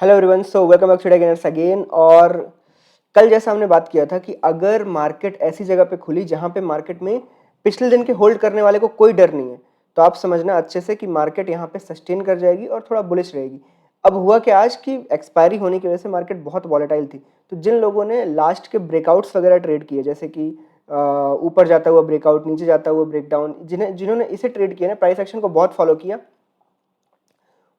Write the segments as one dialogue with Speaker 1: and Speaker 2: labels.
Speaker 1: Hello everyone, so welcome back to Gainers again. और कल जैसा हमने बात किया था कि अगर मार्केट ऐसी जगह पे खुली जहां पे मार्केट में पिछले दिन के होल्ड करने वाले को कोई डर नहीं है, तो आप समझना अच्छे से कि मार्केट यहां पे सस्टेन कर जाएगी और थोड़ा बुलिश रहेगी। अब हुआ कि आज की एक्सपायरी होने की वजह से मार्केट बहुत वॉलेटाइल थी, तो जिन लोगों ने लास्ट के ब्रेकआउट्स वगैरह ट्रेड किए, जैसे कि ऊपर जाता हुआ ब्रेकआउट, नीचे जाता हुआ ब्रेकडाउन, जिन्होंने इसे ट्रेड किया ना, प्राइस एक्शन को बहुत फॉलो किया,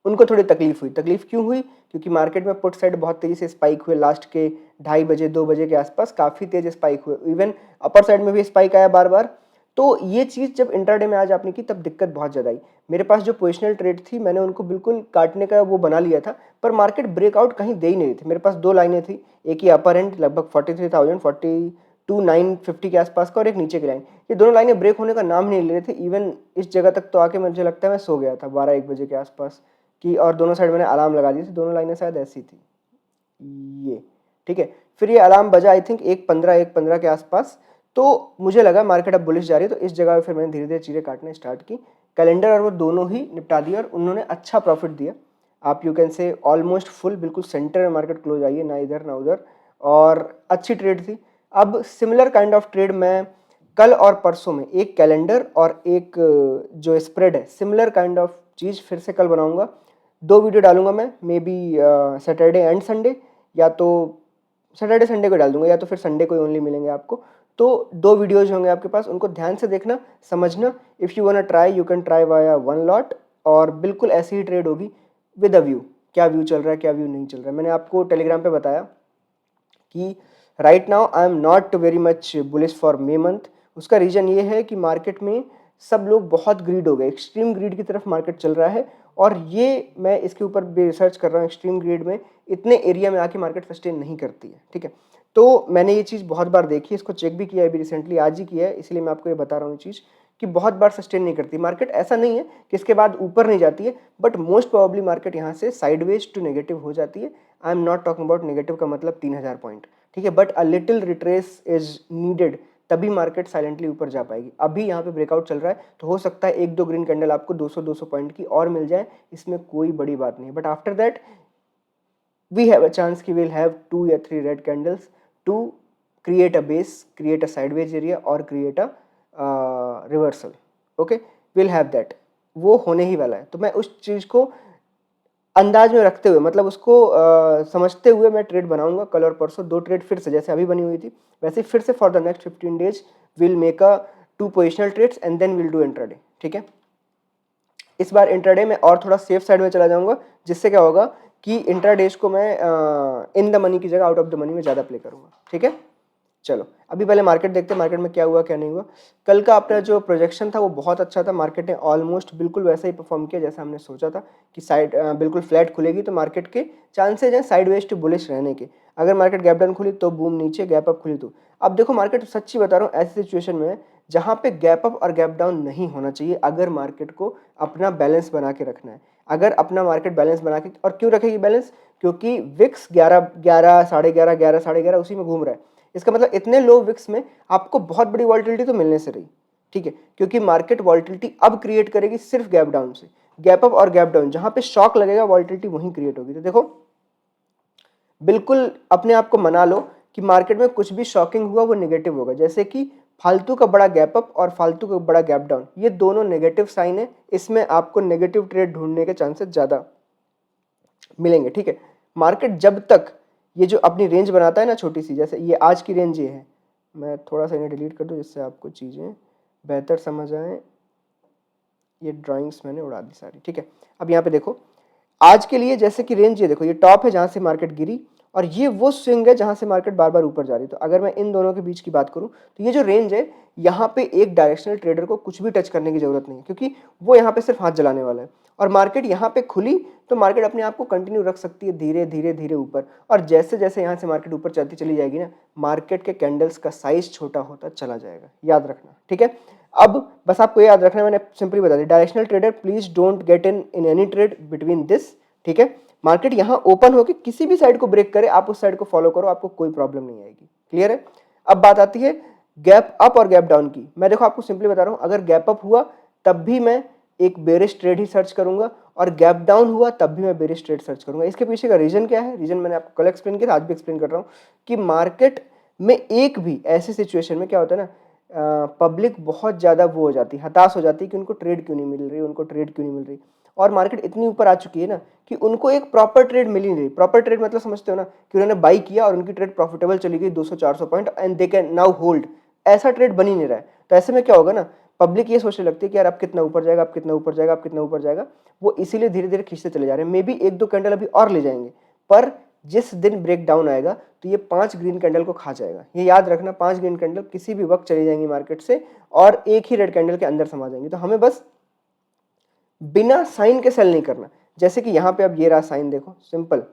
Speaker 1: उनको थोड़ी तकलीफ हुई। तकलीफ क्यों हुई? क्योंकि मार्केट में पुट साइड बहुत तेजी से स्पाइक हुए, लास्ट के 2:30 बजे के आसपास काफी तेज स्पाइक हुए, इवन अपर साइड में भी स्पाइक आया बार बार। तो ये चीज जब इंट्राडे में आज आपने की तब दिक्कत बहुत ज्यादा आई। मेरे पास जो पोजिशनल ट्रेड थी मैंने उनको बिल्कुल काटने का वो बना लिया था, पर मार्केट ब्रेकआउट कहीं दे ही नहीं रही थी। मेरे पास दो लाइनें थी, एक ही अपर एंड लगभग 43,000 42,950 के आसपास का, और एक नीचे की लाइन। ये दोनों लाइनें ब्रेक होने का नाम नहीं ले रहे थे। इवन इस जगह तक तो आके मुझे लगता है मैं सो गया था 12-1 बजे के आसपास की, और दोनों साइड मैंने अलार्म लगा दी थी। दोनों लाइनें शायद ऐसी थी, ये ठीक है। फिर ये अलार्म बजा आई थिंक 1:15 के आसपास, तो मुझे लगा मार्केट अब बुलिश जा रही है, तो इस जगह पे फिर मैंने धीरे धीरे चीज़ें काटने स्टार्ट की। कैलेंडर और वो दोनों ही निपटा दिए और उन्होंने अच्छा प्रॉफिट दिया। आप you can say almost full, बिल्कुल सेंटर में मार्केट क्लोज आई है, ना इधर ना उधर, और अच्छी ट्रेड थी। अब सिमिलर काइंड ऑफ ट्रेड मैं कल और परसों में, एक कैलेंडर और एक जो स्प्रेड है, सिमिलर काइंड ऑफ चीज़ फिर से कल बनाऊंगा। दो वीडियो डालूंगा मैं, may be Saturday and Sunday, या तो सैटरडे संडे को डाल दूंगा, या तो फिर संडे को ओनली मिलेंगे आपको। तो दो वीडियोज होंगे आपके पास, उनको ध्यान से देखना, समझना। If you want try you can try via one lot, और बिल्कुल ऐसी ही ट्रेड होगी विद अ व्यू, क्या व्यू चल रहा है क्या व्यू नहीं चल रहा है। मैंने आपको टेलीग्राम पे बताया कि right now I am not very much bullish for May month. उसका रीज़न ये है कि मार्केट में सब लोग बहुत ग्रीड हो गए, एक्सट्रीम ग्रीड की तरफ मार्केट चल रहा है, और ये मैं इसके ऊपर भी रिसर्च कर रहा हूँ। एक्सट्रीम ग्रीड में इतने एरिया में आके मार्केट सस्टेन नहीं करती है, ठीक है। तो मैंने ये चीज़ बहुत बार देखी, इसको चेक भी किया है, अभी रिसेंटली आज ही किया है, इसलिए मैं आपको ये बता रहा हूँ ये चीज़ कि बहुत बार सस्टेन नहीं करती मार्केट। ऐसा नहीं है कि इसके बाद ऊपर नहीं जाती है, बट मोस्ट प्रोबेबली मार्केट यहाँ से साइडवेज टू नेगेटिव हो जाती है। I am not talking about negative का मतलब 3,000 पॉइंट, ठीक है, but a little retrace is needed, तभी मार्केट साइलेंटली ऊपर जा पाएगी। अभी यहाँ पे ब्रेकआउट चल रहा है, तो हो सकता है एक दो ग्रीन कैंडल आपको 200-200 पॉइंट की और मिल जाए, इसमें कोई बड़ी बात नहीं। But after that we have a chance कि विल हैव 2 या 3 red candles to create a base, create a sideways area और create a reversal. Okay, we'll have that, वो होने ही वाला है। तो मैं उस चीज़ को अंदाज में रखते हुए, मतलब उसको समझते हुए मैं ट्रेड बनाऊंगा। कल और परसों दो ट्रेड फिर से, जैसे अभी बनी हुई थी वैसे फिर से for the next 15 days will make a 2 positional trades and then will do intraday, ठीक है। इस बार इंट्राडे में और थोड़ा सेफ साइड में चला जाऊंगा, जिससे क्या होगा कि इंट्राडेज को मैं इन द मनी की जगह आउट ऑफ द मनी में ज़्यादा प्ले करूंगा, ठीक है। चलो अभी पहले मार्केट देखते हैं, मार्केट में क्या हुआ क्या नहीं हुआ। कल का अपना जो प्रोजेक्शन था वो बहुत अच्छा था। मार्केट ने ऑलमोस्ट बिल्कुल वैसा ही परफॉर्म किया जैसा हमने सोचा था कि साइड बिल्कुल फ्लैट खुलेगी तो मार्केट के चांसेज हैं साइडवेज टू बुलिश रहने के। अगर मार्केट गैप डाउन खुली तो बूम नीचे, गैप अप खुली तो। अब देखो मार्केट, सच्ची बता रहा हूँ, ऐसी सिचुएशन में जहाँ पे गैप अप और गैप डाउन नहीं होना चाहिए अगर मार्केट को अपना बैलेंस बना के रखना है। अगर अपना मार्केट बैलेंस बना के, और क्यों रखेगी बैलेंस? क्योंकि विक्स 11, 11, 11, 11, 11 उसी में घूम रहा है। इसका मतलब इतने लो विक्स में आपको बहुत बड़ी वॉल्टिलिटी तो मिलने से रही, ठीक है, क्योंकि मार्केट वॉल्टिलिटी अब क्रिएट करेगी सिर्फ गैप डाउन से। गैप अप और गैप डाउन जहां पे शॉक लगेगा वॉल्टिलिटी वहीं क्रिएट होगी। तो देखो बिल्कुल अपने आप को मना लो कि मार्केट में कुछ भी शॉकिंग हुआ वो नेगेटिव होगा। जैसे कि फालतू का बड़ा गैप अप और फालतू का बड़ा गैप डाउन, ये दोनों नेगेटिव साइन है, इसमें आपको नेगेटिव ट्रेड ढूंढने के चांसेस ज्यादा मिलेंगे, ठीक है। मार्केट जब तक ये जो अपनी रेंज बनाता है ना छोटी सी, जैसे ये आज की रेंज ये है, मैं थोड़ा सा इन्हें डिलीट कर दूं जिससे आपको चीज़ें बेहतर समझ आए। ये ड्राइंग्स मैंने उड़ा दी सारी, ठीक है। अब यहाँ पे देखो आज के लिए, जैसे कि रेंज ये देखो, ये टॉप है जहाँ से मार्केट गिरी, और ये वो स्विंग है जहाँ से मार्केट बार बार ऊपर जा रही है। तो अगर मैं इन दोनों के बीच की बात करूँ तो ये जो रेंज है, यहाँ पे एक डायरेक्शनल ट्रेडर को कुछ भी टच करने की जरूरत नहीं है, क्योंकि वो यहाँ पे सिर्फ हाथ जलाने वाला है। और मार्केट यहाँ पे खुली तो मार्केट अपने आप को कंटिन्यू रख सकती है धीरे धीरे धीरे ऊपर, और जैसे जैसे यहाँ से मार्केट ऊपर चलती चली जाएगी ना, मार्केट के कैंडल्स का साइज छोटा होता चला जाएगा, याद रखना, ठीक है। अब बस आपको याद रखना, मैंने सिंपली बता दिया, directional trader please don't get in any trade between this, ठीक है। मार्केट यहाँ ओपन होकर किसी भी साइड को ब्रेक करे, आप उस साइड को फॉलो करो, आपको कोई प्रॉब्लम नहीं आएगी, क्लियर है। अब बात आती है गैप अप और गैप डाउन की। मैं देखो आपको सिंपली बता रहा हूँ, अगर गैप अप हुआ तब भी मैं एक बेरिश ट्रेड ही सर्च करूंगा, और गैप डाउन हुआ तब भी मैं बेरिश ट्रेड सर्च करूंगा। इसके पीछे का रीजन क्या है? रीजन मैंने आपको कल एक्सप्लेन किया था, आज भी एक्सप्लेन कर रहा हूँ कि मार्केट में एक भी ऐसी सिचुएशन में क्या होता है ना, पब्लिक बहुत ज़्यादा वो हो जाती है, हताश हो जाती है कि उनको ट्रेड क्यों नहीं मिल रही, उनको ट्रेड क्यों नहीं मिल रही। और मार्केट इतनी ऊपर आ चुकी है ना कि उनको एक प्रॉपर ट्रेड मिल ही नहीं रही। प्रॉपर ट्रेड मतलब समझते हो ना, कि उन्होंने बाई किया और उनकी ट्रेड प्रॉफिटेबल चली गई 200-400 point and they can now hold, ऐसा ट्रेड बन ही नहीं रहा है। तो ऐसे में क्या होगा ना, पब्लिक ये सोचने लगती है कि यार अब कितना ऊपर जाएगा, अब कितना ऊपर जाएगा, अब कितना ऊपर जाएगा। वो इसीलिए धीरे धीरे खींचते चले जा रहे हैं। मे बी एक दो कैंडल अभी और ले जाएंगे, पर जिस दिन ब्रेक डाउन आएगा तो ये 5 ग्रीन कैंडल को खा जाएगा। ये याद रखना, 5 ग्रीन कैंडल किसी भी वक्त चली जाएंगी मार्केट से और एक ही रेड कैंडल के अंदर समा जाएंगी। तो हमें बस बिना साइन के सेल नहीं करना। जैसे कि यहाँ पे अब ये रहा साइन, देखो सिंपल,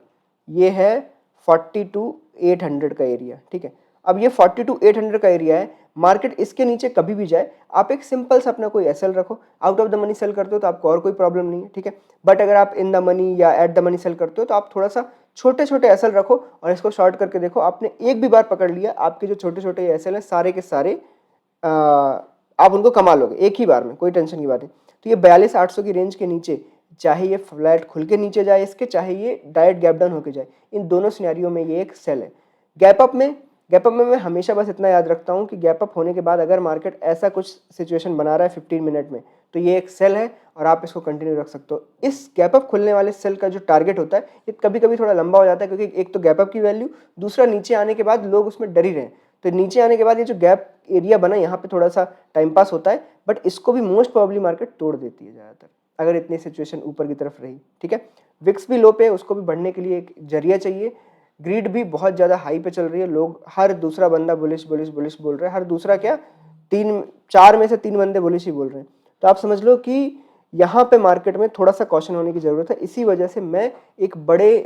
Speaker 1: ये है 42,800 का एरिया, ठीक है। अब ये 42,800 का एरिया है, मार्केट इसके नीचे कभी भी जाए, आप एक सिंपल सा अपना कोई एसएल रखो। Out of the money sell करते हो तो आपको और कोई प्रॉब्लम नहीं है, ठीक है। बट अगर आप इन द मनी या एट द मनी सेल करते हो तो आप थोड़ा सा छोटे छोटे एसएल रखो और इसको शॉर्ट करके देखो। आपने एक भी बार पकड़ लिया, आपके जो छोटे छोटे एसएल हैं सारे के सारे आप उनको कमा लोगे एक ही बार में, कोई टेंशन की बात नहीं। तो ये 42,800 की रेंज के नीचे, चाहे ये फ्लैट खुल के नीचे जाए इसके, चाहे ये डायरेक्ट गैप डाउन होके जाए, इन दोनों सिनेरियो में ये एक सेल है। गैप अप में मैं हमेशा बस इतना याद रखता हूँ कि गैप अप होने के बाद अगर मार्केट ऐसा कुछ सिचुएशन बना रहा है 15 मिनट में, तो ये एक सेल है और आप इसको कंटिन्यू रख सकते हो। इस गैप अप खुलने वाले सेल का जो टारगेट होता है ये कभी कभी थोड़ा लंबा हो जाता है, क्योंकि एक तो गैप अप की वैल्यू, दूसरा नीचे आने के बाद लोग उसमें डर ही रहे हैं। तो नीचे आने के बाद ये जो गैप एरिया बना, यहाँ पे थोड़ा सा टाइम पास होता है, बट इसको भी मोस्ट प्रोबेबली मार्केट तोड़ देती है ज़्यादातर, अगर इतनी सिचुएशन ऊपर की तरफ रही, ठीक है। विक्स भी लो पे, उसको भी बढ़ने के लिए एक जरिया चाहिए। ग्रीड भी बहुत ज़्यादा हाई पे चल रही है, लोग हर दूसरा बंदा बुलिश बुलिश बुलिश बोल रहा है, हर दूसरा क्या, 4 में से 3 बंदे बुलिश ही बोल रहे हैं। तो आप समझ लो कि यहाँ पे मार्केट में थोड़ा सा कॉशन होने की ज़रूरत है। इसी वजह से मैं एक बड़े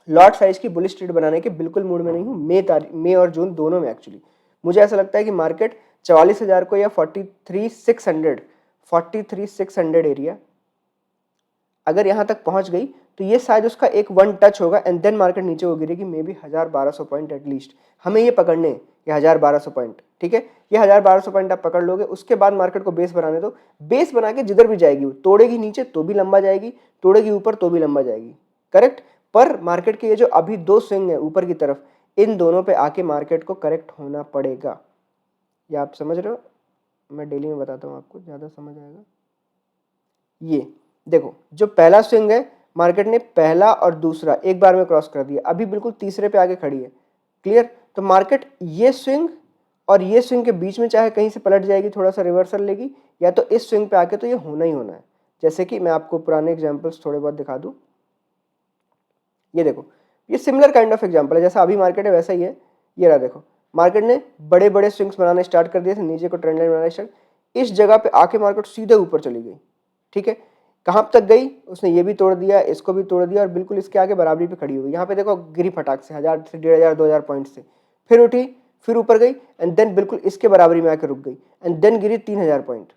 Speaker 1: लॉट साइज की बुलिश ट्रेड बनाने के बिल्कुल मूड में नहीं हूँ। मई और जून दोनों में एक्चुअली मुझे ऐसा लगता है कि मार्केट 44,000 को या 43,600 एरिया अगर यहाँ तक पहुँच गई तो ये शायद उसका एक वन टच होगा एंड देन मार्केट नीचे हो गिरेगी, मे बी 1,000-1,200 पॉइंट एटलीस्ट हमें ये पकड़ने हैं, ये 1,000-1,200 पॉइंट, ठीक है। ये 1,000-1,200 पॉइंट आप पकड़ लोगे, उसके बाद मार्केट को बेस बनाने दो। बेस बना के जिधर भी जाएगी, तोड़ेगी नीचे तो भी लंबा जाएगी, तोड़ेगी ऊपर तो भी लंबा जाएगी, करेक्ट। पर मार्केट के ये जो अभी दो स्विंग है ऊपर की तरफ, इन दोनों पे आके मार्केट को करेक्ट होना पड़ेगा। ये आप समझ रहे हो, मैं डेली में बताता हूँ आपको, ज़्यादा समझ आएगा। ये देखो जो पहला स्विंग है, मार्केट ने पहला और दूसरा एक बार में क्रॉस कर दिया, अभी बिल्कुल तीसरे पे आके खड़ी है, क्लियर। तो मार्केट ये स्विंग और ये स्विंग के बीच में चाहे कहीं से पलट जाएगी, थोड़ा सा रिवर्सल लेगी, या तो इस स्विंग पे आके तो ये होना ही होना है। जैसे कि मैं आपको पुराने एग्जांपल्स थोड़े बहुत दिखा दूं, ये देखो, ये सिमिलर काइंड ऑफ एग्जांपल है, जैसा अभी मार्केट है वैसा ही है। ये रहा, देखो मार्केट ने बड़े बड़े स्विंग्स बनाने स्टार्ट कर दिए थे, नीचे को ट्रेंड लाइन बनाना स्टार्ट, इस जगह पे आके मार्केट सीधे ऊपर चली गई, ठीक है। कहाँ तक गई, उसने ये भी तोड़ दिया, इसको भी तोड़ दिया और बिल्कुल इसके आगे बराबरी पे खड़ी हुई। यहाँ पे देखो गिरी फटाक से 1,000 से 1,500 2,000 पॉइंट से, फिर उठी, फिर ऊपर गई एंड देन बिल्कुल इसके बराबरी में आकर रुक गई एंड देन गिरी 3,000 पॉइंट,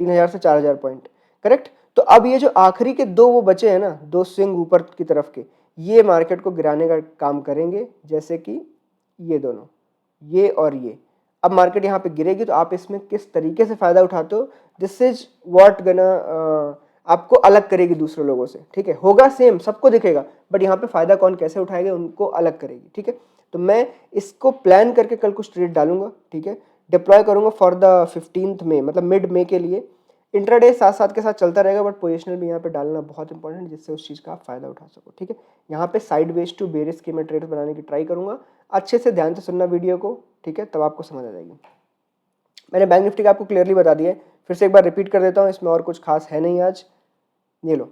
Speaker 1: 3,000 से 4,000 पॉइंट, करेक्ट। तो अब ये जो आखिरी के दो वो बचे हैं ना, दो स्विंग ऊपर की तरफ के, ये मार्केट को गिराने का काम करेंगे, जैसे कि ये दोनों, ये और ये। अब मार्केट यहाँ पे गिरेगी तो आप इसमें किस तरीके से फायदा उठाते हो, दिस इज व्हाट गना आपको अलग करेगी दूसरे लोगों से, ठीक है। होगा सेम, सबको दिखेगा, बट यहाँ पे फायदा कौन कैसे उठाएगा उनको अलग करेगी, ठीक है। तो मैं इसको प्लान करके कल कुछ ट्रेड डालूंगा, ठीक है, डिप्लॉय करूंगा फॉर द 15th मई, मतलब मिड मई के लिए। इंट्राडे साथ साथ के साथ चलता रहेगा, बट पोजिशनल भी यहाँ पे डालना बहुत इंपॉर्टेंट, जिससे उस चीज़ का आप फायदा उठा सको, ठीक है। यहाँ पे साइड वेज टू बेरिस के मैं ट्रेड बनाने की ट्राई करूंगा। अच्छे से ध्यान से सुनना वीडियो को, ठीक है, तब आपको समझ आ जाएगी। मैंने बैंक निफ्टी का आपको क्लियरली बता दिया है, फिर से एक बार रिपीट कर देता हूँ, इसमें और कुछ खास है नहीं आज। ये लो,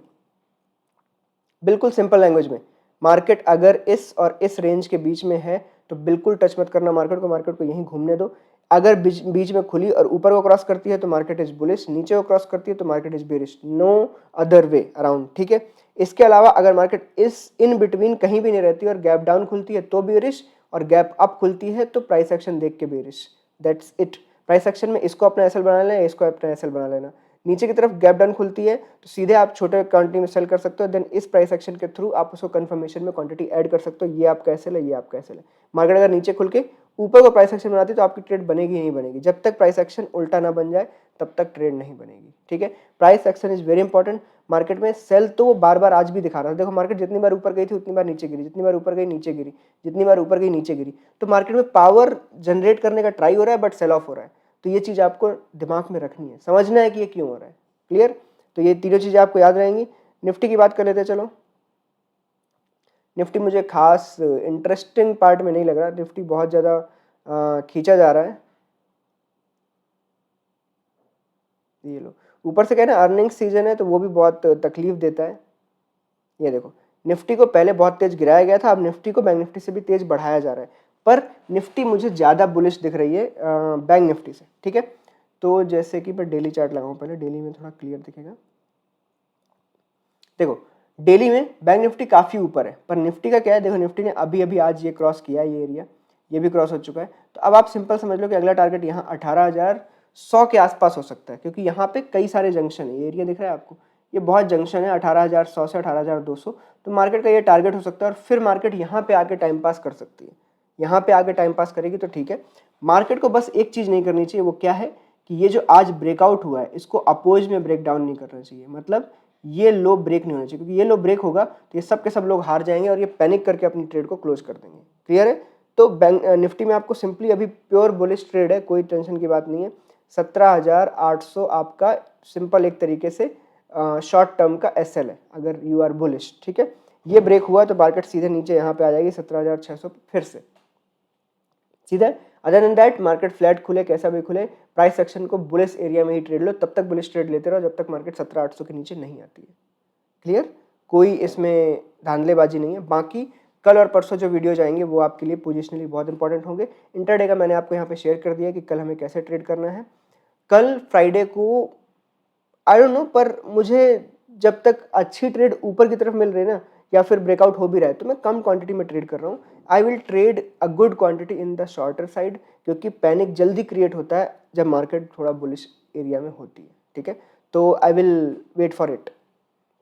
Speaker 1: बिल्कुल सिंपल लैंग्वेज में, मार्केट अगर इस और इस रेंज के बीच में है तो बिल्कुल टच मत करना मार्केट को यहीं घूमने दो। अगर बीच में खुली और ऊपर को क्रॉस करती है तो मार्केट इज बुलिश, नीचे को क्रॉस करती है तो market is bearish, no other way around, ठीक है। इसके अलावा अगर मार्केट इस इन बिटवीन कहीं भी नहीं रहती और गैप डाउन खुलती है तो बेरिश, और गैप अप खुलती है तो प्राइस एक्शन देख के bearish, that's it. Price action में इसको अपना एसएल बना लेना, इसको अपना एसएल बना लेना। नीचे की तरफ गैप डाउन खुलती है तो सीधे आप छोटे क्वांटिटी में सेल कर सकते हो, देन इस प्राइस एक्शन के थ्रू आप उसको कंफर्मेशन में क्वांटिटी ऐड कर सकते हो। ये आपका एसएल है, ये आपका एसएल है। मार्केट अगर नीचे खुल के ऊपर को प्राइस एक्शन बनाती है तो आपकी ट्रेड बनेगी नहीं बनेगी। जब तक प्राइस एक्शन उल्टा ना बन जाए तब तक ट्रेड नहीं बनेगी, ठीक है। Price action is very important. Market में सेल तो वो बार बार आज भी दिखा रहा है, देखो मार्केट जितनी बार ऊपर गई थी उतनी बार नीचे गिरी, जितनी बार ऊपर गई नीचे गिरी, जितनी बार ऊपर गई नीचे गिरी। तो मार्केट में पावर जनरेट करने का ट्राई हो रहा है बट सेल ऑफ हो रहा है। तो ये चीज़ आपको दिमाग में रखनी है, समझना है कि ये क्यों हो रहा है। क्लियर? तो ये तीनों चीज़ें आपको याद रहेंगी। निफ्टी की बात कर लेते हैं, चलो। निफ्टी मुझे खास इंटरेस्टिंग पार्ट में नहीं लग रहा, निफ्टी बहुत ज़्यादा खींचा जा रहा है। ये लो, ऊपर से क्या है ना, अर्निंग सीजन है तो वो भी बहुत तकलीफ देता है। ये देखो, निफ्टी को पहले बहुत तेज गिराया गया था, अब निफ्टी को बैंक निफ्टी से भी तेज बढ़ाया जा रहा है, पर निफ्टी मुझे ज़्यादा बुलिश दिख रही है बैंक निफ्टी से, ठीक है। तो जैसे कि मैं डेली चार्ट लगाऊं, पहले डेली में थोड़ा क्लियर दिखेगा। देखो डेली में बैंक निफ्टी काफ़ी ऊपर है, पर निफ्टी का क्या है, देखो निफ्टी ने अभी अभी आज ये क्रॉस किया, ये एरिया ये भी क्रॉस हो चुका है। तो अब आप सिंपल समझ लो कि अगला टारगेट यहाँ 18,100 के आसपास हो सकता है, क्योंकि यहाँ पे कई सारे जंक्शन है। ये एरिया दिख रहा है आपको, ये बहुत जंक्शन है 18,100 से 18,200। तो मार्केट का ये टारगेट हो सकता है, और फिर मार्केट यहाँ पे आके टाइम पास कर सकती है। यहाँ पे आके टाइम पास करेगी तो ठीक है। मार्केट को बस एक चीज़ नहीं करनी चाहिए, वो क्या है कि ये जो आज ब्रेकआउट हुआ है इसको अपोज में ब्रेक डाउन नहीं करना चाहिए। मतलब ये लो ब्रेक नहीं होना चाहिए, क्योंकि ये लो ब्रेक होगा तो ये सब के सब लोग हार जाएंगे और ये पैनिक करके अपनी ट्रेड को क्लोज कर देंगे। क्लियर है? तो बैंक निफ्टी में आपको सिंपली अभी प्योर बुलिश ट्रेड है, कोई टेंशन की बात नहीं है। 17,800 आपका सिंपल एक तरीके से शॉर्ट टर्म का एसएल है अगर यू आर बुलिश, ठीक है। ये ब्रेक हुआ तो मार्केट सीधे नीचे यहाँ पे आ जाएगी 17,600 फिर से सीधा। Other than that market flat खुले कैसा भी खुले, प्राइस सेक्शन को बुलिश एरिया में ही ट्रेड लो, तब तक बुलिश ट्रेड लेते रहो जब तक मार्केट 17,800 के नीचे नहीं आती है। क्लियर? कोई इसमें धांधलेबाजी नहीं है। बाकी कल और परसों जो वीडियो जाएंगे वो आपके लिए पोजिशनली बहुत इंपॉर्टेंट होंगे। इंटरडे का मैंने आपको यहाँ पे शेयर कर दिया कि कल हमें कैसे ट्रेड करना है। कल फ्राइडे को आई डोंट नो, पर मुझे जब तक अच्छी ट्रेड ऊपर की तरफ मिल रही है ना, या फिर ब्रेकआउट हो भी रहा है, तो मैं कम क्वांटिटी में ट्रेड कर रहा हूँ। I will trade a good quantity in the shorter side, क्योंकि पैनिक जल्दी क्रिएट होता है जब मार्केट थोड़ा बुलिश एरिया में होती है, ठीक है। तो I will wait for it.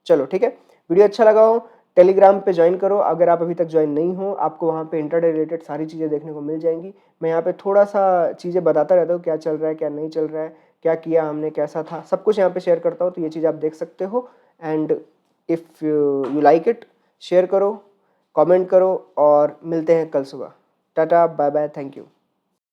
Speaker 1: चलो ठीक है, वीडियो अच्छा लगा हो टेलीग्राम पे ज्वाइन करो अगर आप अभी तक ज्वाइन नहीं हो। आपको वहाँ पे इंटरडे रिलेटेड सारी चीज़ें देखने को मिल जाएंगी। मैं यहाँ पे थोड़ा सा चीज़ें बताता रहता हूँ, क्या चल रहा है क्या नहीं चल रहा है, क्या किया हमने, कैसा था, सब कुछ यहाँ पे शेयर करता हूँ। तो ये चीज़ आप देख सकते हो। And if you like it, share करो, कमेंट करो, और मिलते हैं कल सुबह। Tata bye bye, thank you.